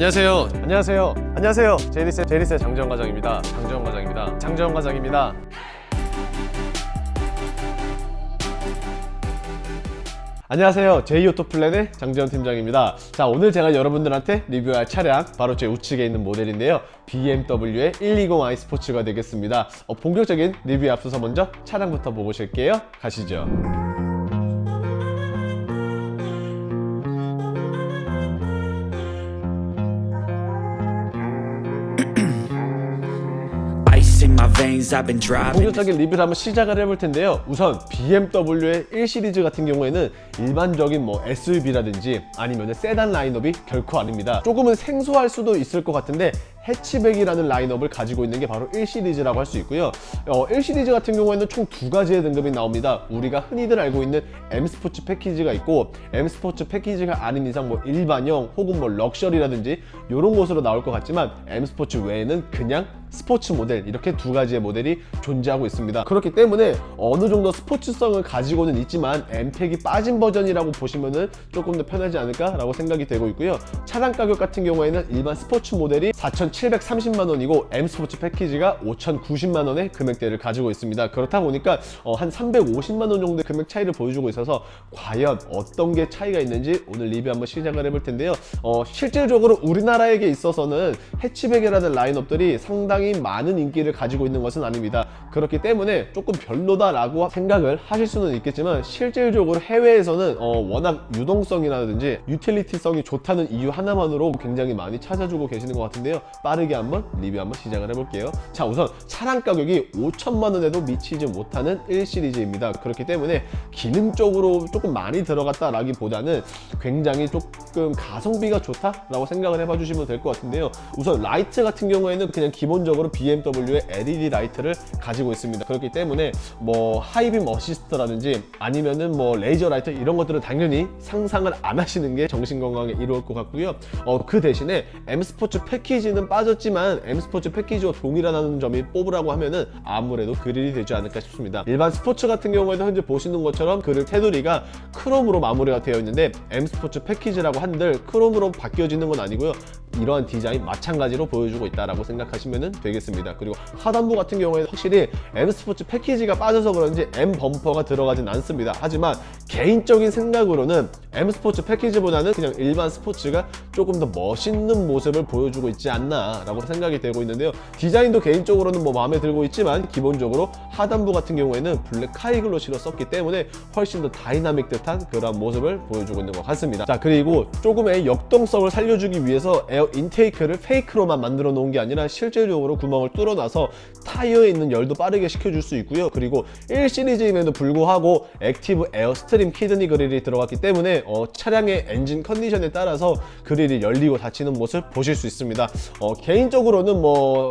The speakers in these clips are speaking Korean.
안녕하세요. 제이리스의 장재원 과장입니다. 안녕하세요. 제이오토플랜의 장재원 팀장입니다. 자, 오늘 제가 여러분들한테 리뷰할 차량 바로 제 우측에 있는 모델인데요. BMW의 120i 스포츠가 되겠습니다. 본격적인 리뷰에 앞서서 먼저 차량부터 보고 오실게요. 가시죠. 본격적인 리뷰를 한번 시작을 해볼 텐데요. 우선 BMW의 1시리즈 같은 경우에는 일반적인 SUV라든지 아니면 세단 라인업이 결코 아닙니다. 조금은 생소할 수도 있을 것 같은데 해치백이라는 라인업을 가지고 있는 게 바로 1시리즈라고 할 수 있고요. 1시리즈 같은 경우에는 총 두 가지의 등급이 나옵니다. 우리가 흔히들 알고 있는 M스포츠 패키지가 있고, M스포츠 패키지가 아닌 이상 일반형 혹은 럭셔리라든지 이런 곳으로 나올 것 같지만 M스포츠 외에는 그냥 스포츠 모델, 이렇게 두 가지의 모델이 존재하고 있습니다. 그렇기 때문에 어느 정도 스포츠성을 가지고는 있지만 M팩이 빠진 버전이라고 보시면은 조금 더 편하지 않을까 라고 생각이 되고 있고요. 차량 가격 같은 경우에는 일반 스포츠 모델이 4,730만 원이고 M스포츠 패키지가 5,090만 원의 금액대를 가지고 있습니다. 그렇다 보니까 한 350만 원 정도의 금액 차이를 보여주고 있어서 과연 어떤 게 차이가 있는지 오늘 리뷰 한번 시작을 해볼 텐데요. 실질적으로 우리나라에게 있어서는 해치백이라는 라인업들이 상당히 많은 인기를 가지고 있는 것은 아닙니다. 그렇기 때문에 조금 별로다라고 생각을 하실 수는 있겠지만 실질적으로 해외에서는 워낙 유동성이라든지 유틸리티성이 좋다는 이유 하나만으로 굉장히 많이 찾아주고 계시는 것 같은데요. 빠르게 한번 리뷰 한번 시작을 해볼게요. 자, 우선 차량 가격이 5천만 원에도 미치지 못하는 1시리즈입니다. 그렇기 때문에 기능적으로 조금 많이 들어갔다라기보다는 굉장히 조금 가성비가 좋다라고 생각을 해봐 주시면 될 것 같은데요. 우선 라이트 같은 경우에는 그냥 기본적으로 BMW의 LED 라이트를 가지고 있습니다. 그렇기 때문에 하이빔 어시스트라든지 아니면은 레이저 라이트 이런 것들은 당연히 상상을 안 하시는 게 정신건강에 이로울 것 같고요. 그 대신에 M스포츠 패키지는 빠졌지만 M스포츠 패키지와 동일하다는 점이 뽑으라고 하면은 아무래도 그릴이 되지 않을까 싶습니다. 일반 스포츠 같은 경우에도 현재 보시는 것처럼 그릴 테두리가 크롬으로 마무리가 되어 있는데 M스포츠 패키지라고 한들 크롬으로 바뀌어지는 건 아니고요. 이러한 디자인 마찬가지로 보여주고 있다라고 생각하시면 되겠습니다. 그리고 하단부 같은 경우에는 확실히 M스포츠 패키지가 빠져서 그런지 M 범퍼가 들어가진 않습니다. 하지만 개인적인 생각으로는 M스포츠 패키지보다는 그냥 일반 스포츠가 조금 더 멋있는 모습을 보여주고 있지 않나 라고 생각이 되고 있는데요. 디자인도 개인적으로는 마음에 들고 있지만 기본적으로 하단부 같은 경우에는 블랙 카이글로시로 썼기 때문에 훨씬 더 다이나믹 듯한 그런 모습을 보여주고 있는 것 같습니다. 자, 그리고 조금의 역동성을 살려주기 위해서 에어 인테이크를 페이크로만 만들어 놓은 게 아니라 실제적으로 구멍을 뚫어놔서 타이어에 있는 열도 빠르게 식혀줄 수 있고요. 그리고 1시리즈임에도 불구하고 액티브 에어 스트림 키드니 그릴이 들어갔기 때문에 차량의 엔진 컨디션에 따라서 그릴이 열리고 닫히는 모습 보실 수 있습니다. 개인적으로는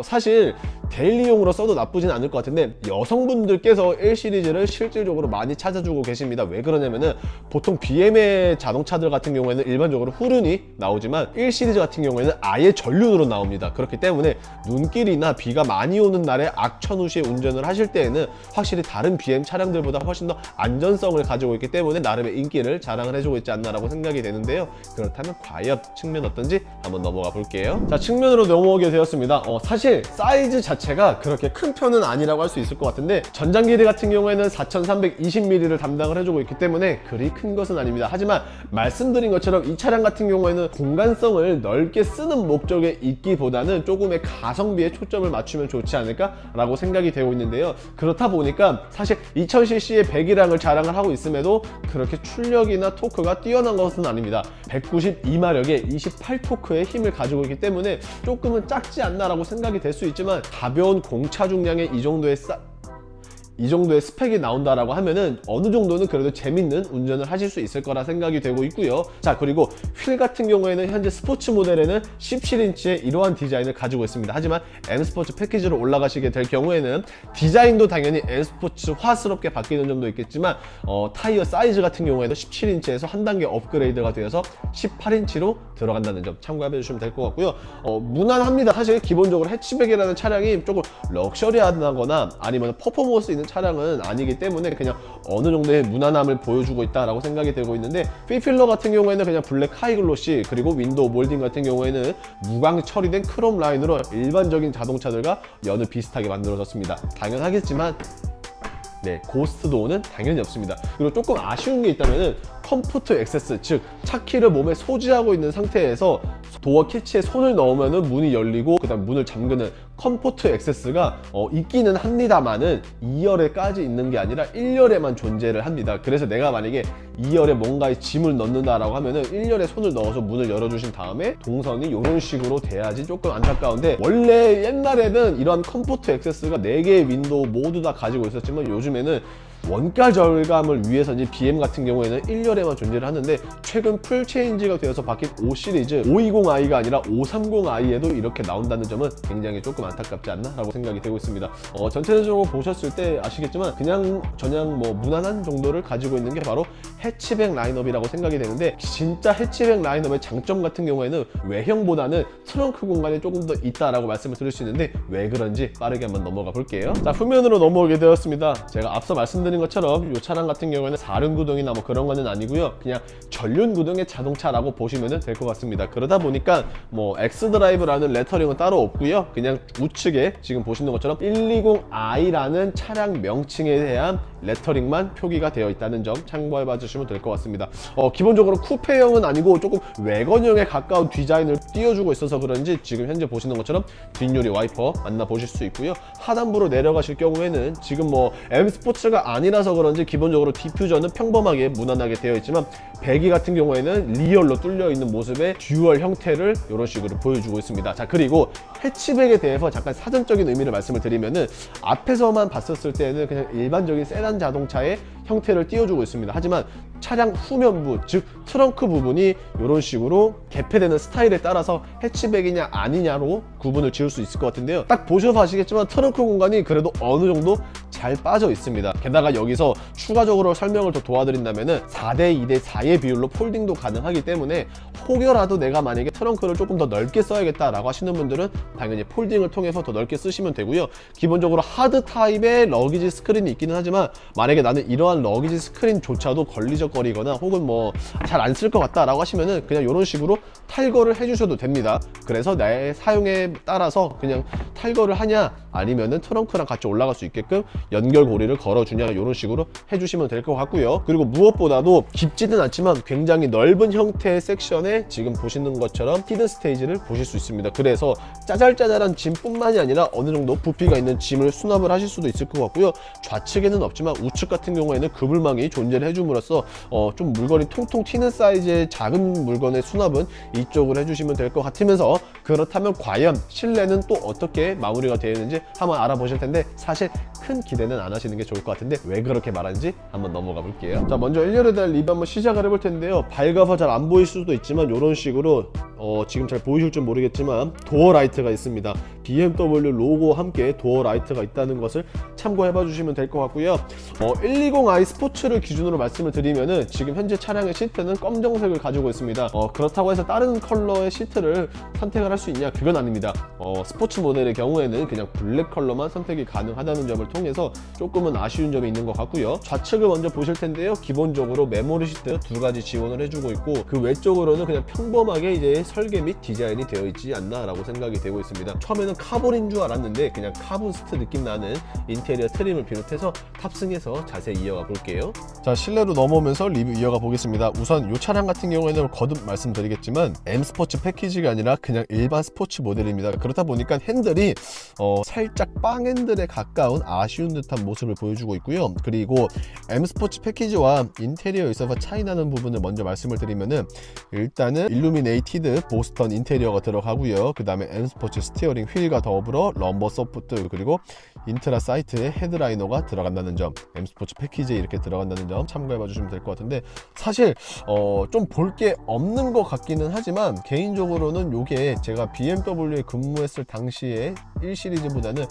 사실 데일리용으로 써도 나쁘진 않을 것 같은데 여성분들께서 1시리즈를 실질적으로 많이 찾아주고 계십니다. 왜 그러냐면은 보통 BM의 자동차들 같은 경우에는 일반적으로 후륜이 나오지만 1시리즈 같은 경우에는 아예 전륜으로 나옵니다. 그렇기 때문에 눈길이나 비가 많이 오는 날에 악천후 시에 운전을 하실 때에는 확실히 다른 BM 차량들보다 훨씬 더 안전성을 가지고 있기 때문에 나름의 인기를 자랑을 해주고 있지 않나라고 생각이 되는데요. 그렇다면 과연 측면 어떤지 한번 넘어가 볼게요. 자, 측면으로 넘어오게 되었습니다. 사실 사이즈 자체가 그렇게 큰 편은 아니라고 할 수 있을 것 같은데 전장 길이 같은 경우에는 4320mm를 담당을 해주고 있기 때문에 그리 큰 것은 아닙니다. 하지만 말씀드린 것처럼 이 차량 같은 경우에는 공간성을 넓게 쓰는 목적에 있기보다는 조금의 가성비에 초점을 맞추면 좋지 않을까 라고 생각이 되고 있는데요. 그렇다 보니까 사실 2000cc의 배기량을 자랑을 하고 있음에도 그렇게 출력이나 토크가 뛰어난 것은 아닙니다. 192마력에 28토크의 힘을 가지고 있기 때문에 조금은 작지 않나 라고 생각이 될 수 있지만 가벼운 공차 중량에 이 정도의 스펙이 나온다라고 하면은 어느 정도는 그래도 재밌는 운전을 하실 수 있을 거라 생각이 되고 있고요. 자, 그리고 휠 같은 경우에는 현재 스포츠 모델에는 17인치의 이러한 디자인을 가지고 있습니다. 하지만 M스포츠 패키지로 올라가시게 될 경우에는 디자인도 당연히 M스포츠화스럽게 바뀌는 점도 있겠지만 타이어 사이즈 같은 경우에도 17인치에서 한 단계 업그레이드가 되어서 18인치로 들어간다는 점 참고해 주시면 될 것 같고요. 무난합니다. 사실 기본적으로 해치백이라는 차량이 조금 럭셔리하거나 아니면 퍼포먼스 있는 차량은 아니기 때문에 그냥 어느 정도의 무난함을 보여주고 있다라고 생각이 되고 있는데, B필러 같은 경우에는 그냥 블랙 하이글로시, 그리고 윈도우 몰딩 같은 경우에는 무광 처리된 크롬 라인으로 일반적인 자동차들과 여느 비슷하게 만들어졌습니다. 당연하겠지만 고스트 도어는 당연히 없습니다. 그리고 조금 아쉬운 게 있다면은 컴포트 액세스, 즉 차키를 몸에 소지하고 있는 상태에서 도어 캐치에 손을 넣으면은 문이 열리고 그다음 문을 잠그는 컴포트 액세스가 있기는 합니다만은 2열에까지 있는 게 아니라 1열에만 존재를 합니다. 그래서 내가 만약에 2열에 뭔가에 짐을 넣는다라고 하면은 1열에 손을 넣어서 문을 열어주신 다음에 동선이 이런 식으로 돼야지 조금 안타까운데, 원래 옛날에는 이런 컴포트 액세스가 4개의 윈도우 모두 다 가지고 있었지만 요즘에는 원가 절감을 위해서인지 BM 같은 경우에는 1열에만 존재를 하는데, 최근 풀 체인지가 되어서 바뀐 5 시리즈 520i가 아니라 530i에도 이렇게 나온다는 점은 굉장히 조금 안타깝지 않나 라고 생각이 되고 있습니다. 전체적으로 보셨을 때 아시겠지만 그냥 저냥 뭐 무난한 정도를 가지고 있는 게 바로 해치백 라인업이라고 생각이 되는데, 진짜 해치백 라인업의 장점 같은 경우에는 외형보다는 트렁크 공간이 조금 더 있다라고 말씀을 드릴 수 있는데, 왜 그런지 빠르게 한번 넘어가 볼게요. 자, 후면으로 넘어오게 되었습니다. 제가 앞서 말씀드린 것처럼 이 차량 같은 경우에는 4륜 구동이나 뭐 그런 거는 아니고요, 그냥 전륜 구동의 자동차라고 보시면 될 것 같습니다. 그러다 보니까 뭐 엑스드라이브라는 레터링은 따로 없고요, 그냥 우측에 지금 보시는 것처럼 120i라는 차량 명칭에 대한 레터링만 표기가 되어 있다는 점 참고해 봐 주시면 될 것 같습니다. 기본적으로 쿠페형은 아니고 조금 외건형에 가까운 디자인을 띄워주고 있어서 그런지 지금 현재 보시는 것처럼 뒷유리 와이퍼 만나보실 수 있고요, 하단부로 내려가실 경우에는 지금 뭐 M 스포츠가 아니라서 그런지 기본적으로 디퓨저는 평범하게 무난하게 되어 있지만, 배기 같은 경우에는 리얼로 뚫려 있는 모습의 듀얼 형태를 이런 식으로 보여주고 있습니다. 자, 그리고 해치백에 대해서 잠깐 사전적인 의미를 말씀을 드리면은, 앞에서만 봤었을 때는 그냥 일반적인 세단 자동차의 형태를 띄워주고 있습니다. 하지만 차량 후면부, 즉 트렁크 부분이 이런 식으로 개폐되는 스타일에 따라서 해치백이냐 아니냐로 구분을 지을 수 있을 것 같은데요, 딱 보셔서 아시겠지만 트렁크 공간이 그래도 어느 정도 잘 빠져 있습니다. 게다가 여기서 추가적으로 설명을 더 도와드린다면은 4대 2대 4의 비율로 폴딩도 가능하기 때문에, 혹여라도 내가 만약에 트렁크를 조금 더 넓게 써야겠다라고 하시는 분들은 당연히 폴딩을 통해서 더 넓게 쓰시면 되고요, 기본적으로 하드 타입의 러기지 스크린이 있기는 하지만 만약에 나는 이러한 러기지 스크린조차도 걸리적거리거나 혹은 뭐 잘 안 쓸 것 같다라고 하시면은 그냥 이런 식으로 탈거를 해주셔도 됩니다. 그래서 나의 사용에 따라서 그냥 탈거를 하냐 아니면은 트렁크랑 같이 올라갈 수 있게끔 연결고리를 걸어주냐 이런 식으로 해주시면 될 것 같고요. 그리고 무엇보다도 깊지는 않지만 굉장히 넓은 형태의 섹션에 지금 보시는 것처럼 히든 스테이지를 보실 수 있습니다. 그래서 짜잘짜잘한 짐뿐만이 아니라 어느 정도 부피가 있는 짐을 수납을 하실 수도 있을 것 같고요, 좌측에는 없지만 우측 같은 경우에는 그물망이 존재를 해줌으로써 좀 물건이 통통 튀는 사이즈의 작은 물건의 수납은 이쪽으로 해주시면 될 것 같으면서, 그렇다면 과연 실내는 또 어떻게 마무리가 되어 있는지 한번 알아보실 텐데, 사실 큰 기대는 안 하시는 게 좋을 것 같은데 왜 그렇게 말하는지 한번 넘어가 볼게요. 자, 먼저 1열에 대한 리뷰 한번 시작을 해볼 텐데요, 밝아서 잘 안 보일 수도 있지만 이런 식으로 지금 잘 보이실 줄 모르겠지만 도어 라이트가 있습니다. BMW 로고와 함께 도어 라이트가 있다는 것을 참고해 봐 주시면 될 것 같고요, 120i 스포츠를 기준으로 말씀을 드리면은 지금 현재 차량의 시트는 검정색을 가지고 있습니다. 그렇다고 해서 다른 컬러의 시트를 선택을 할 수 있냐, 그건 아닙니다. 스포츠 모델의 경우에는 그냥 블랙 컬러만 선택이 가능하다는 점을 통해서 조금은 아쉬운 점이 있는 것 같고요, 좌측을 먼저 보실 텐데요, 기본적으로 메모리 시트 2가지 지원을 해주고 있고, 그 외쪽으로는 그냥 평범하게 이제 설계 및 디자인이 되어 있지 않나 라고 생각이 되고 있습니다. 처음에는 카본인 줄 알았는데 그냥 카본스트 느낌 나는 인테리어 트림을 비롯해서 탑승해서 자세히 이어가 볼게요. 자, 실내로 넘어오면서 리뷰 이어가 보겠습니다. 우선 이 차량 같은 경우에는 거듭 말씀드리겠지만 M 스포츠 패키지가 아니라 그냥 일반 스포츠 모델입니다. 그렇다 보니까 핸들이 살짝 빵 핸들에 가까운 아쉬운 듯한 모습을 보여주고 있고요, 그리고 M 스포츠 패키지와 인테리어에 있어서 차이 나는 부분을 먼저 말씀을 드리면은, 일단은 일루미네이티드 보스턴 인테리어가 들어가고요, 그 다음에 M 스포츠 스티어링 휠과 더불어 럼버 소프트, 그리고 인트라 사이트에 헤드라이너가 들어간다는 점, M 스포츠 패키지에 이렇게 들어간다는 점 참고해 봐 주시면 될 것 같은데, 사실 좀 볼 게 없는 것 같기는 하지만 개인적으로는 요게 제가 BMW에 근무했을 당시에 1 시리즈보다는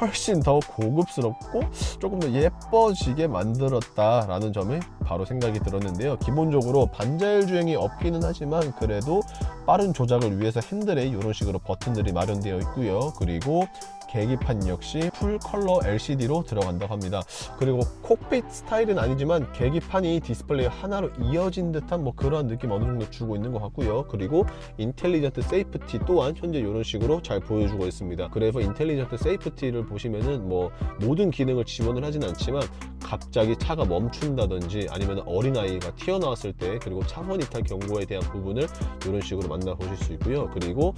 훨씬 더 고급스럽고 조금 더 예뻐지게 만들었다라는 점을 바로 생각이 들었는데요. 기본적으로 반자율 주행이 없기는 하지만 그래도 빠른 조작을 위해서 핸들에 이런 식으로 버튼들이 마련되어 있고요. 그리고 계기판 역시 풀 컬러 LCD로 들어간다고 합니다. 그리고 콕핏 스타일은 아니지만 계기판이 디스플레이 하나로 이어진 듯한 뭐 그런 느낌 어느 정도 주고 있는 것 같고요. 그리고 인텔리전트 세이프티 또한 현재 이런 식으로 잘 보여주고 있습니다. 그래서 인텔리전트 세이프티를 보시면은 뭐 모든 기능을 지원을 하진 않지만 갑자기 차가 멈춘다든지 아니면 어린아이가 튀어나왔을 때 그리고 차선 이탈 경고에 대한 부분을 이런 식으로 만나보실 수 있고요. 그리고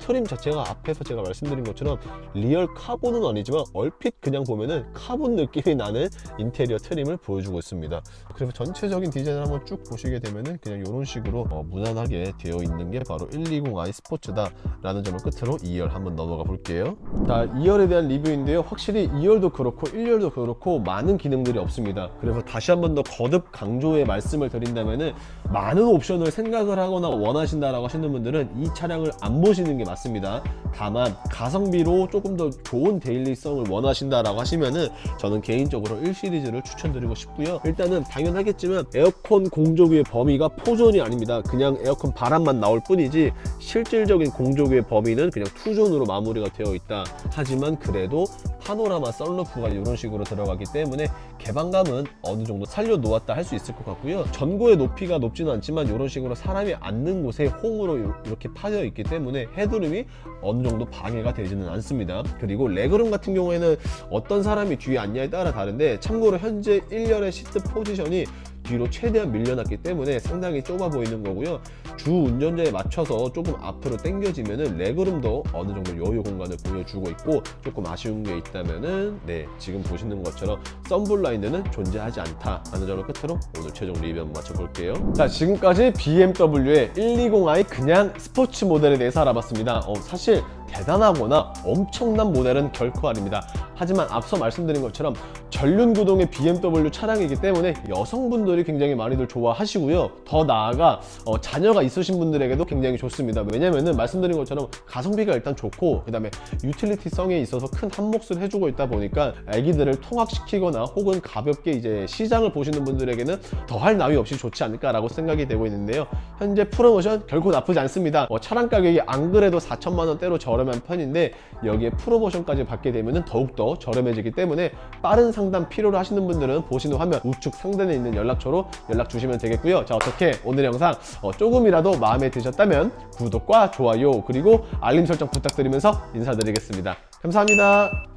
트림 자체가 앞에서 제가 말씀드린 것처럼 리얼 카본은 아니지만 얼핏 그냥 보면은 카본 느낌이 나는 인테리어 트림을 보여주고 있습니다. 그래서 전체적인 디자인을 한번 쭉 보시게 되면은 그냥 이런 식으로 무난하게 되어 있는 게 바로 120i 스포츠다 라는 점을 끝으로 2열 한번 넘어가 볼게요. 자, 2열에 대한 리뷰인데요. 확실히 2열도 그렇고 1열도 그렇고 많은 기능들이 없습니다. 그래서 다시 한번 더 거듭 강조의 말씀을 드린다면은 많은 옵션을 생각을 하거나 원하신다라고 하시는 분들은 이 차량을 안 보시는 게 맞습니다. 다만 가성비로 조금 더 좋은 데일리성을 원하신다라고 하시면은 저는 개인적으로 1 시리즈를 추천드리고 싶고요. 일단은 당연하겠지만 에어컨 공조기의 범위가 포존이 아닙니다. 그냥 에어컨 바람만 나올 뿐이지 실질적인 공조기의 범위는 그냥 투존으로 마무리가 되어 있다. 하지만 그래도 파노라마 썬루프가 이런 식으로 들어가기 때문에 개방감은 어느 정도 살려놓았다 할 수 있을 것 같고요. 전고의 높이가 높지는 않지만 이런 식으로 사람이 앉는 곳에 홈으로 이렇게 파져 있기 때문에 헤드룸이 어느 정도 방해가 되지는 않습니다. 그리고 레그룸 같은 경우에는 어떤 사람이 뒤에 앉냐에 따라 다른데 참고로 현재 1열의 시트 포지션이 뒤로 최대한 밀려났기 때문에 상당히 좁아 보이는 거고요. 주 운전자에 맞춰서 조금 앞으로 당겨지면은 레그룸도 어느 정도 여유 공간을 보여주고 있고 조금 아쉬운 게 있다면은 지금 보시는 것처럼 썬블라인드는 존재하지 않다 라는 점을 끝으로 오늘 최종 리뷰 한번 맞춰볼게요. 자, 지금까지 BMW의 120i 그냥 스포츠 모델에 대해서 알아봤습니다. 사실 대단하거나 엄청난 모델은 결코 아닙니다. 하지만 앞서 말씀드린 것처럼 전륜 구동의 BMW 차량이기 때문에 여성분들이 굉장히 많이들 좋아하시고요. 더 나아가 자녀가 있으신 분들에게도 굉장히 좋습니다. 왜냐면은 말씀드린 것처럼 가성비가 일단 좋고 그 다음에 유틸리티성에 있어서 큰 한몫을 해주고 있다 보니까 아기들을 통학시키거나 혹은 가볍게 이제 시장을 보시는 분들에게는 더할 나위 없이 좋지 않을까라고 생각이 되고 있는데요. 현재 프로모션 결코 나쁘지 않습니다. 차량 가격이 안 그래도 4천만 원대로 저렴한 편인데 여기에 프로모션까지 받게 되면 더욱더 저렴해지기 때문에 빠른 상담 필요로 하시는 분들은 보시는 화면 우측 상단에 있는 연락처로 연락 주시면 되겠고요. 자, 어떻게 오늘 영상 조금이라도 마음에 드셨다면 구독과 좋아요 그리고 알림 설정 부탁드리면서 인사드리겠습니다. 감사합니다.